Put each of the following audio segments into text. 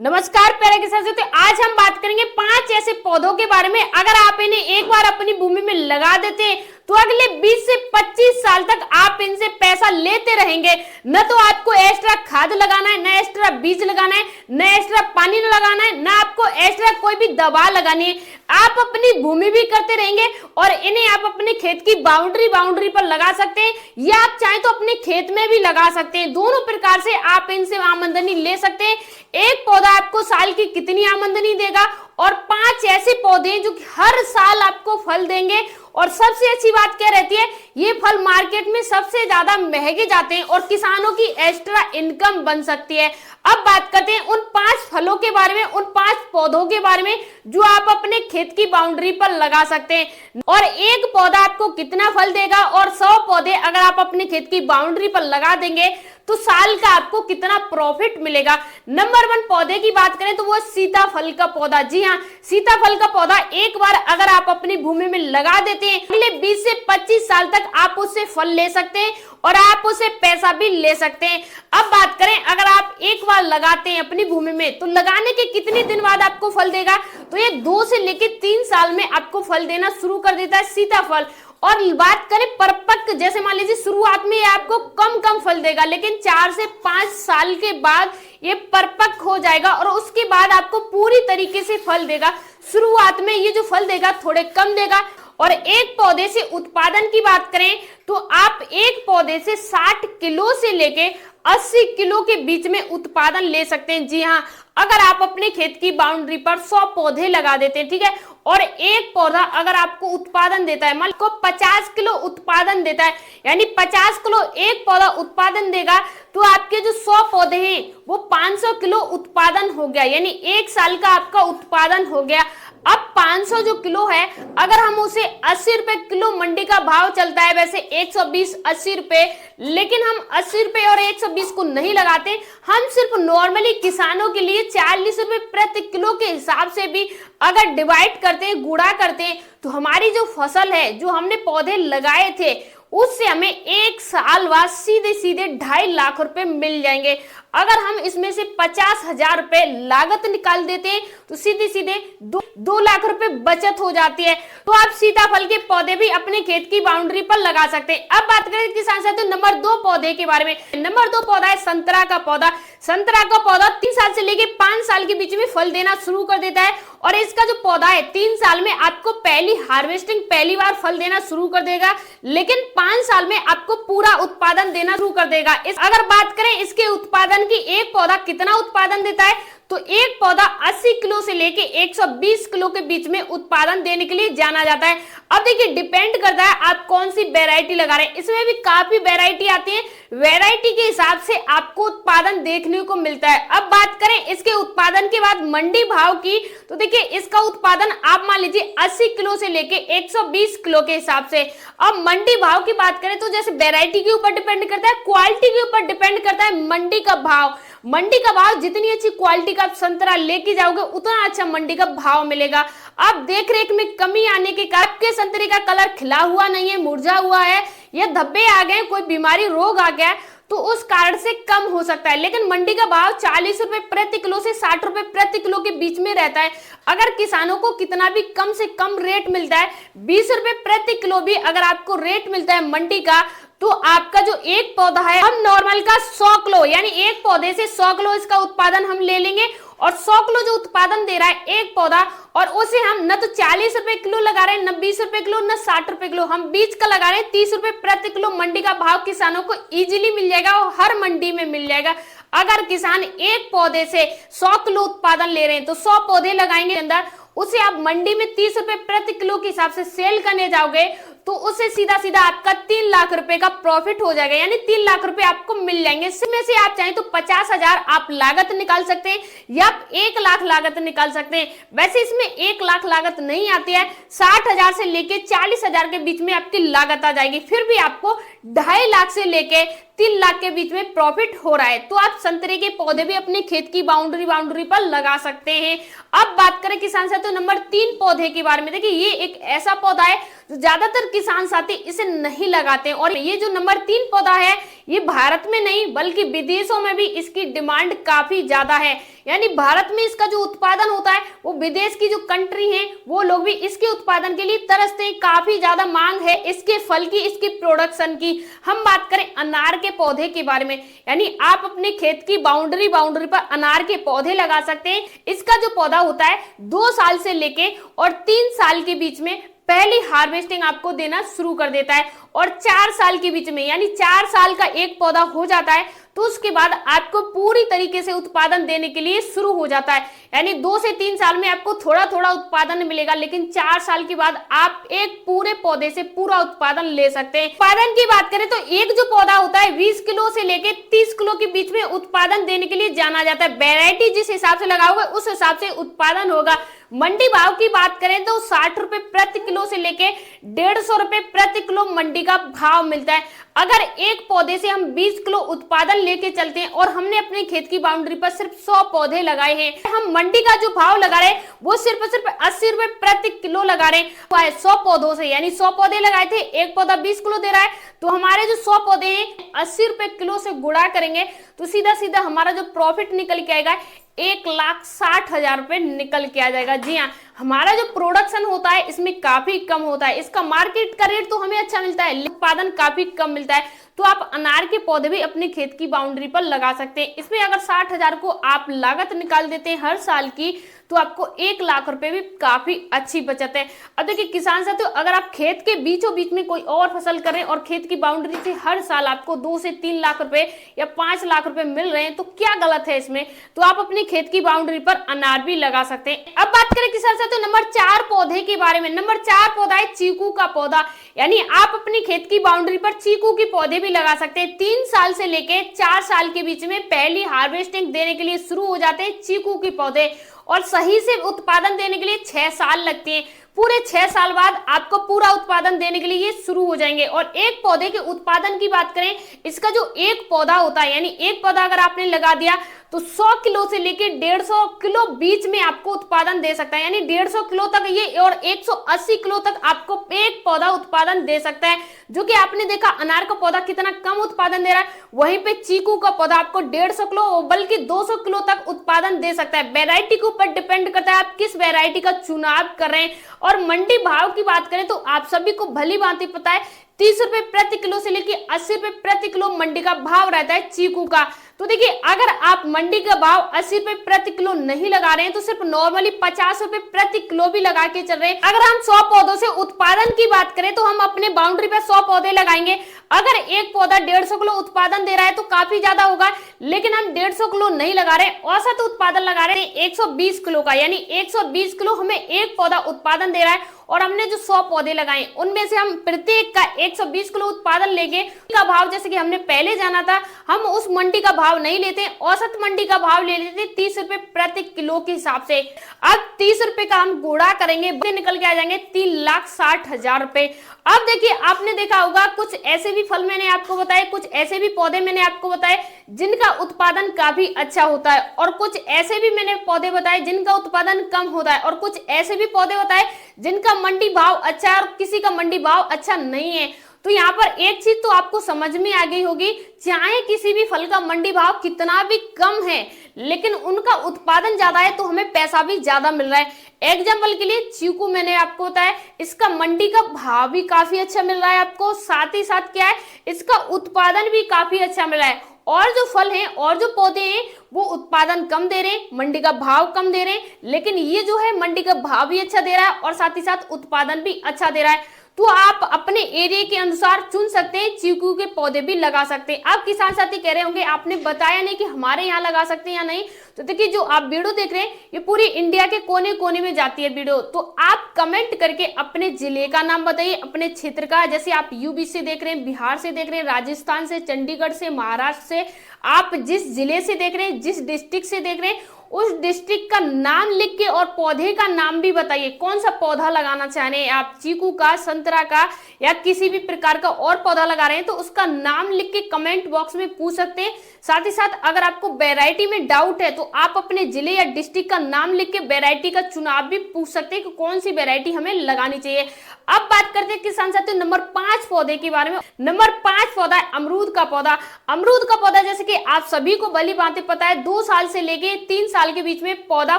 नमस्कार प्यारे किसान साथियों, आज हम बात करेंगे 5 ऐसे पौधों के बारे में। अगर आप इन्हें एक बार अपनी भूमि में लगा देते हैं तो अगले 20 से 25 साल तक आप इनसे पैसा लेते रहेंगे। न तो आपको एक्स्ट्रा खाद लगाना है, न एक्स्ट्रा बीज लगाना है, न एक्स्ट्रा पानी लगाना है, न आपको एक्स्ट्रा कोई भी दवा लगानी है। आप अपनी भूमि भी करते रहेंगे और इन्हें आप अपने खेत की बाउंड्री पर लगा सकते हैं या आप चाहें तो अपने खेत में भी लगा सकते हैं। दोनों प्रकार से आप इनसे आमदनी ले सकते हैं। एक पौधा आपको साल की कितनी आमदनी देगा और 5 ऐसे पौधे हैं जो हर साल आपको फल देंगे। और सबसे अच्छी बात क्या रहती है, ये फल मार्केट में सबसे ज्यादा महंगे जाते हैं और किसानों की एक्स्ट्रा इनकम बन सकती है। अब बात करते हैं उन 5 फलों के बारे में, उन 5 पौधों के बारे में जो आप अपने खेत की बाउंड्री पर लगा सकते हैं। और एक पौधा आपको कितना फल देगा और 100 पौधे अगर आप अपने खेत की बाउंड्री पर लगा देंगे तो साल का आपको कितना प्रॉफिट मिलेगा। नंबर 1 पौधे की बात करें तो वो सीताफल का पौधा। जी हाँ, सीताफल का पौधा एक बार अगर आप अपनी भूमि में लगा देते हैं, अगले 20 से 25 साल तक आप उससे फल ले सकते हैं और आप उससे पैसा भी ले सकते हैं। अब बात करें, अगर आप एक बार लगाते हैं अपनी भूमि में तो लगाने के कितने दिन बाद आपको फल देगा, तो ये 2 से लेकर 3 साल में आपको फल देना शुरू कर देता है सीताफल। और बात करें परिपक्व, जैसे मान लीजिए शुरुआत में आपको कम फल देगा, लेकिन 4 से 5 साल के बाद ये परिपक्व हो जाएगा और उसके बाद आपको पूरी तरीके से फल देगा। शुरुआत में ये जो फल देगा थोड़े कम देगा। और एक पौधे से उत्पादन की बात करें तो आप एक पौधे से 60 किलो से लेके 80 किलो के बीच में उत्पादन ले सकते हैं। जी हाँ, अगर आप अपने खेत की बाउंड्री पर 100 पौधे लगा देते हैं, ठीक है, और एक पौधा अगर आपको उत्पादन देता है, मान लो 50 किलो उत्पादन देता है, यानी 50 किलो एक पौधा उत्पादन देगा, तो आपके जो 100 पौधे हैं वो 500 किलो उत्पादन हो गया, यानी एक साल का आपका उत्पादन हो गया। अब 500 जो किलो है, अगर हम उसे 80 रुपए किलो मंडी का भाव चलता है, वैसे 120 80 रुपए, लेकिन हम 80 रुपए और 120 को नहीं लगाते, हम सिर्फ नॉर्मली किसानों के लिए 40 रुपए प्रति किलो के हिसाब से भी अगर डिवाइड करते हैं, गुणा करते हैं, तो हमारी जो फसल है, जो हमने पौधे लगाए थे, उससे हमें एक साल बाद सीधे 2.5 लाख रुपए मिल जाएंगे। अगर हम इसमें से 50,000 रुपए लागत निकाल देते हैं तो सीधे 2 लाख रुपए बचत हो जाती है। तो आप सीताफल के पौधे भी अपने खेत की बाउंड्री पर लगा सकते हैं। अब बात करें किसान साथियों नंबर 2 पौधे के बारे में। नंबर 2 पौधा है संतरा का पौधा। संतरा का पौधा 3 साल से लेके 5 साल के बीच में फल देना शुरू कर देता है और इसका जो पौधा है 3 साल में आपको पहली हार्वेस्टिंग, पहली बार फल देना शुरू कर देगा, लेकिन 5 साल में आपको पूरा उत्पादन देना शुरू कर देगा। अगर बात करें इसके उत्पादन की, एक पौधा कितना उत्पादन देता है, तो एक पौधा 80 किलो से लेके 120 किलो के बीच में उत्पादन देने के लिए जाना जाता है। अब देखिए, डिपेंड करता है आप कौन सी वैरायटी लगा रहे हैं। इसमें भी काफी वैरायटी आती है, वैरायटी के हिसाब से आपको उत्पादन देखने को मिलता है। अब बात करें इसके उत्पादन के बाद मंडी भाव की, तो देखिए इसका उत्पादन आप मान लीजिए 80 किलो से लेके 120 किलो के हिसाब से। अब मंडी भाव की बात करें तो जैसे वैरायटी के ऊपर डिपेंड करता है, क्वालिटी के ऊपर डिपेंड करता है मंडी का भाव। मंडी का भाव, जितनी अच्छी क्वालिटी का आप संतरा लेके जाओगे उतना अच्छा मंडी का भाव मिलेगा। अब देख रेख में कमी आने के कारण आपके संतरे का कलर खिला हुआ नहीं है, मुरझा हुआ है, या धब्बे आ गए, कोई बीमारी रोग आ गया, तो उस कारण से कम हो सकता है। लेकिन मंडी का भाव 40 रुपए प्रति किलो से 60 रुपए प्रति किलो के बीच में रहता है। अगर किसानों को कितना भी कम से कम रेट मिलता है, 20 रुपए प्रति किलो भी अगर आपको रेट मिलता है मंडी का, तो आपका जो एक पौधा है, हम नॉर्मल का 100 किलो, यानी एक पौधे से 100 किलो इसका उत्पादन हम ले लेंगे और 100 किलो जो उत्पादन दे रहा है एक पौधा, और उसे हम न तो 40 रुपए किलो लगा रहे हैं, न 20 रुपए किलो, न 60 रुपए किलो, हम बीच का लगा रहे हैं 30 रुपए प्रति किलो। मंडी का भाव किसानों को इजीली मिल जाएगा और हर मंडी में मिल जाएगा। अगर किसान एक पौधे से 100 किलो उत्पादन ले रहे हैं तो 100 पौधे लगाएंगे अंदर, उसे आप मंडी में 30 रुपए प्रति किलो के हिसाब से सेल करने जाओगे तो उससे सीधा आपका 3 लाख रुपए का प्रॉफिट हो जाएगा, यानी 3 लाख रुपए आपको मिल जाएंगे। इसमें से आप चाहें तो 50,000 आप लागत निकाल सकते हैं या आप 1 लाख लागत निकाल सकते हैं। वैसे इसमें 1 लाख लागत नहीं आती है, 60,000 से लेके 40,000 के बीच में आपकी लागत आ जाएगी। फिर भी आपको 2.5 लाख से लेके 3 लाख के बीच में प्रॉफिट हो रहा है। तो आप संतरे के पौधे भी अपने खेत की बाउंड्री पर लगा सकते हैं। अब बात करें किसान साथियों नंबर 3 पौधे के बारे में। देखिए ये एक ऐसा पौधा है जो ज्यादातर किसान साथी इसे नहीं लगाते हैं, और ये जो नंबर 3 पौधा है ये भारत में नहीं बल्कि विदेशों में भी इसकी डिमांड काफी ज्यादा है। यानी भारत में इसका जो उत्पादन होता है वो विदेश की जो कंट्री है वो लोग भी इसके उत्पादन के लिए तरसते हैं। काफी ज्यादा मांग है इसके फल की, इसकी प्रोडक्शन की। हम बात करें अनार के पौधे के बारे में, यानी आप अपने खेत की बाउंड्री पर अनार के पौधे लगा सकते हैं। इसका जो पौधा होता है 2 साल से लेके और 3 साल के बीच में पहली हार्वेस्टिंग आपको देना शुरू कर देता है, और 4 साल के बीच में यानी 4 साल का एक पौधा हो जाता है तो उसके बाद आपको पूरी तरीके से उत्पादन देने के लिए शुरू हो जाता है। यानी 2 से 3 साल में आपको थोड़ा थोड़ा उत्पादन मिलेगा, लेकिन 4 साल के बाद आप एक पूरे पौधे से पूरा उत्पादन ले सकते हैं। उत्पादन की बात करें तो एक जो पौधा होता है 20 किलो से लेके 30 किलो के बीच में उत्पादन देने के लिए जाना जाता है। वैरायटी जिस हिसाब से लगाओगे उस हिसाब से उत्पादन होगा। मंडी भाव की बात करें तो 60 रुपए प्रति किलो से लेके 150 रुपए प्रति किलो मंडी का भाव मिलता है। अगर एक पौधे से हम 20 किलो उत्पादन लेके चलते हैं और हमने अपने खेत की बाउंड्री पर सिर्फ 100 पौधे लगाए हैं, हम मंडी का जो भाव लगा रहे हैं वो सिर्फ 80 रुपए प्रति किलो लगा रहे हैं 100 पौधों से। यानी 100 पौधे लगाए थे, एक पौधा 20 किलो दे रहा है, तो हमारे जो 100 पौधे हैं 80 रुपए किलो से गुणा करेंगे तो सीधा सीधा हमारा जो प्रॉफिट निकल के आएगा 1,60,000 रुपए निकल के आ जाएगा। जी हाँ, हमारा जो प्रोडक्शन होता है इसमें काफी कम होता है, इसका मार्केट का रेट तो हमें अच्छा मिलता है, उत्पादन काफी कम मिलता है। तो आप अनार के पौधे भी अपने खेत की बाउंड्री पर लगा सकते हैं। इसमें अगर 60,000 को आप लागत निकाल देते हैं हर साल की तो आपको 1 लाख रुपए भी काफी अच्छी बचत है। अब देखिए किसान साथियों, अगर आप खेत के बीचों बीच में कोई और फसल करें और खेत की बाउंड्री से हर साल आपको 2 से 3 लाख रुपए या 5 लाख रुपए मिल रहे हैं तो क्या गलत है इसमें। तो आप अपने खेत की बाउंड्री पर अनार भी लगा सकते हैं। अब बात करें किसान साथियों नंबर 4 पौधे के बारे में। नंबर 4 पौधा है चीकू का पौधा। यानी आप अपनी खेत की बाउंड्री पर चीकू के पौधे भी लगा सकते हैं। 3 साल से लेके 4 साल के बीच में पहली हार्वेस्टिंग देने के लिए शुरू हो जाते हैं चीकू के पौधे, और सही से उत्पादन देने के लिए 6 साल लगते हैं। पूरे 6 साल बाद आपको पूरा उत्पादन देने के लिए ये शुरू हो जाएंगे। और एक पौधे के उत्पादन की बात करें, इसका जो एक पौधा होता है यानी एक पौधा अगर आपने लगा दिया तो 100 किलो से लेके 150 किलो बीच में आपको उत्पादन दे सकता है। यानी 150 किलो तक ये और 180 किलो तक आपको एक पौधा उत्पादन दे सकता है। जो कि आपने देखा अनार का पौधा कितना कम उत्पादन दे रहा है, वहीं पे चीकू का पौधा आपको 150 किलो बल्कि 200 किलो तक उत्पादन दे सकता है। वेराइटी के ऊपर डिपेंड करता है आप किस वेराइटी का चुनाव कर रहे हैं। और मंडी भाव की बात करें तो आप सभी को भली भांति पता है 30 रुपए प्रति किलो से लेके 80 रुपए प्रति किलो मंडी का भाव रहता है चीकू का। तो देखिए अगर आप मंडी का भाव 80 रुपए प्रति किलो नहीं लगा रहे हैं तो सिर्फ नॉर्मली 50 रुपए प्रति किलो भी लगा के चल रहे हैं। अगर हम 100 पौधों से उत्पादन की बात करें तो हम अपने बाउंड्री पे 100 पौधे लगाएंगे। अगर एक पौधा 150 किलो उत्पादन दे रहा है तो काफी ज्यादा होगा, लेकिन हम 150 किलो नहीं लगा रहे, औसत उत्पादन लगा रहे हैं 120 किलो का। यानी 120 किलो हमें एक पौधा उत्पादन दे रहा है, और हमने जो 100 पौधे लगाए उनमें से हम प्रत्येक का 120 किलो उत्पादन लेंगे। का भाव जैसे कि हमने पहले जाना था, हम उस मंडी का भाव नहीं लेते, औसत मंडी का भाव ले लेते 30 रुपए प्रति किलो के हिसाब से। अब 30 रुपए का हम गुणा करेंगे, निकल के आ जाएंगे 3,60,000 रुपए। अब देखिए आपने देखा होगा कुछ ऐसे भी फल मैंने आपको बताए, कुछ ऐसे भी पौधे मैंने आपको बताए जिनका उत्पादन काफी अच्छा होता है, और कुछ ऐसे भी मैंने पौधे बताए जिनका उत्पादन कम होता है, और कुछ ऐसे भी पौधे बताए जिनका मंडी भाव अच्छा है और किसी का मंडी भाव अच्छा नहीं है। तो यहाँ पर एक चीज तो आपको समझ में आ गई होगी, चाहे किसी भी फल का मंडी भाव कितना भी कम है लेकिन उनका उत्पादन ज्यादा है तो हमें पैसा भी ज्यादा मिल रहा है। एग्जाम्पल के लिए चीकू मैंने आपको बताया, इसका मंडी का भाव भी काफी अच्छा मिल रहा है आपको, साथ ही साथ क्या है इसका उत्पादन भी काफी अच्छा मिल रहा है। और जो फल हैं और जो पौधे हैं वो उत्पादन कम दे रहे हैं, मंडी का भाव कम दे रहे हैं, लेकिन ये जो है मंडी का भाव भी अच्छा दे रहा है और साथ ही साथ उत्पादन भी अच्छा दे रहा है। तो आप अपने एरिया के अनुसार चुन सकते हैं, चीकू के पौधे भी लगा सकते हैं। आप किसान साथी कह रहे होंगे आपने बताया नहीं कि हमारे यहाँ लगा सकते हैं या नहीं। तो देखिए जो आप वीडियो देख रहे हैं ये पूरी इंडिया के कोने कोने में जाती है वीडियो। तो आप कमेंट करके अपने जिले का नाम बताइए, अपने क्षेत्र का, जैसे आप यूपी से देख रहे हैं, बिहार से देख रहे हैं, राजस्थान से, चंडीगढ़ से, महाराष्ट्र से, आप जिस जिले से देख रहे हैं, जिस डिस्ट्रिक्ट से देख रहे हैं उस डिस्ट्रिक्ट का नाम लिख के और पौधे का नाम भी बताइए, कौन सा पौधा लगाना चाह रहे हैं आप, चीकू का, संतरा का या किसी भी प्रकार का और पौधा लगा रहे हैं तो उसका नाम लिख के कमेंट बॉक्स में पूछ सकते हैं। साथ ही साथ अगर आपको वैरायटी में डाउट है तो आप अपने जिले या डिस्ट्रिक्ट का नाम लिख के वैरायटी का चुनाव भी पूछ सकते हैं कि कौन सी वैरायटी हमें लगानी चाहिए। अब बात करते हैं किसान साथियों नंबर 5 पौधे के बारे में। नंबर 5 पौधा है अमरूद का पौधा। अमरूद का पौधा जैसे कि आप सभी को भली भांति पता है 2 साल से लेके 3 साल के बीच में पौधा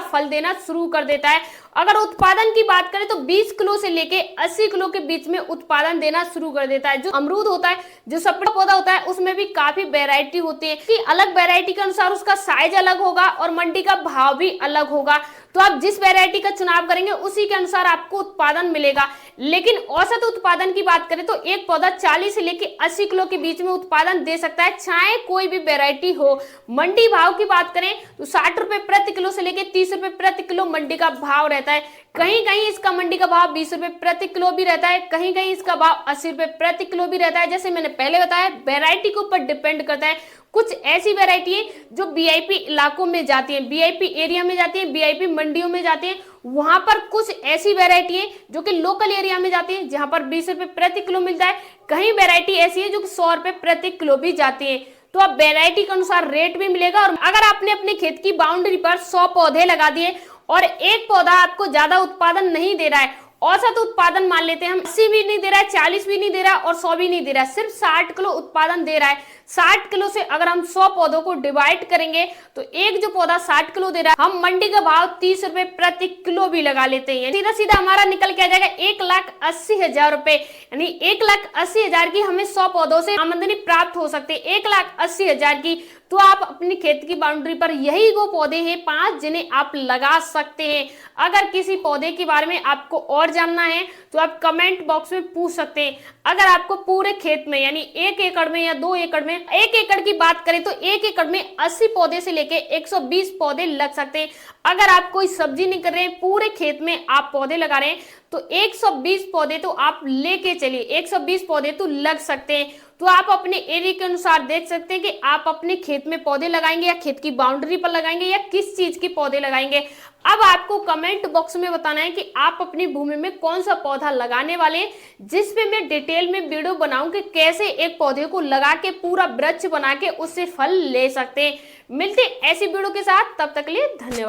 फल देना शुरू कर देता है। अगर उत्पादन की बात करें तो 20 किलो से लेके 80 किलो के बीच में उत्पादन देना शुरू कर देता है। जो अमरूद होता है, जो सपेटा पौधा होता है, उसमें भी काफी वैरायटी होती है कि अलग वैरायटी के अनुसार उसका साइज अलग होगा और मंडी का भाव भी अलग होगा। तो आप जिस वैरायटी का चुनाव करेंगे उसी के अनुसार आपको उत्पादन मिलेगा। लेकिन औसत उत्पादन की बात करें तो एक पौधा 40 से लेके 80 किलो के बीच में उत्पादन दे सकता है, चाहे कोई भी वैरायटी हो। मंडी भाव की बात करें तो 60 रुपए प्रति किलो से लेके 30 रुपए प्रति किलो मंडी का भाव रहता है। कहीं कहीं इसका मंडी का भाव 20 रुपए प्रति किलो भी रहता है, कहीं कहीं इसका भाव 80 रुपए प्रति किलो भी रहता है। जैसे मैंने पहले बताया वैरायटी के ऊपर डिपेंड करता है। कुछ ऐसी वैरायटी है जो वीआईपी इलाकों में जाती है, वीआईपी एरिया में जाती है, वीआईपी मंडियों में जाती है। वहां पर कुछ ऐसी वैरायटी है जो कि लोकल एरिया में जाती है जहां पर 20 रुपए प्रति किलो मिलता है। कहीं वैरायटी ऐसी है जो कि 100 रुपए प्रति किलो भी जाती है। तो अब वैरायटी के अनुसार रेट भी मिलेगा। और अगर आपने अपने खेत की बाउंड्री पर 100 पौधे लगा दिए और एक पौधा आपको ज्यादा उत्पादन नहीं दे रहा है, औसत उत्पादन मान लेते हैं हम, 80 भी नहीं दे रहा है, 40 भी नहीं दे रहा है और 100 भी नहीं दे रहा है, सिर्फ 60 किलो उत्पादन दे रहा है। 60 किलो से अगर हम 100 पौधों को डिवाइड करेंगे तो एक जो पौधा 60 किलो दे रहा है, हम मंडी का भाव 30 रुपए प्रति किलो भी लगा लेते हैं। सीधा सीधा हमारा निकल के आ जाएगा 1,80,000 रुपए, यानी 1,80,000 की हमें 100 पौधों से आमदनी प्राप्त हो सकती है, 1,80,000 की। तो आप अपनी खेत की बाउंड्री पर यही वो पौधे हैं 5 जिन्हें आप लगा सकते हैं। अगर किसी पौधे के बारे में आपको और जानना है तो आप कमेंट बॉक्स में पूछ सकते हैं। अगर आपको पूरे खेत में यानी 1 एकड़ में या 2 एकड़ में, 1 एकड़ की बात करें तो 1 एकड़ में 80 पौधे से लेके 120 पौधे लग सकते हैं। अगर आप कोई सब्जी नहीं कर रहे हैं, पूरे खेत में आप पौधे लगा रहे हैं तो 120 पौधे तो आप लेके चलिए, 120 पौधे तो लग सकते हैं। तो आप अपने एरिया के अनुसार देख सकते हैं कि आप अपने खेत में पौधे लगाएंगे या खेत की बाउंड्री पर लगाएंगे या किस चीज के पौधे लगाएंगे। अब आपको कमेंट बॉक्स में बताना है कि आप अपनी भूमि में कौन सा पौधा लगाने वाले हैं, जिस पे मैं डिटेल में वीडियो बनाऊं कि कैसे एक पौधे को लगा के पूरा वृक्ष बना के उससे फल ले सकते हैं। मिलते ऐसी वीडियो के साथ, तब तक के लिए धन्यवाद।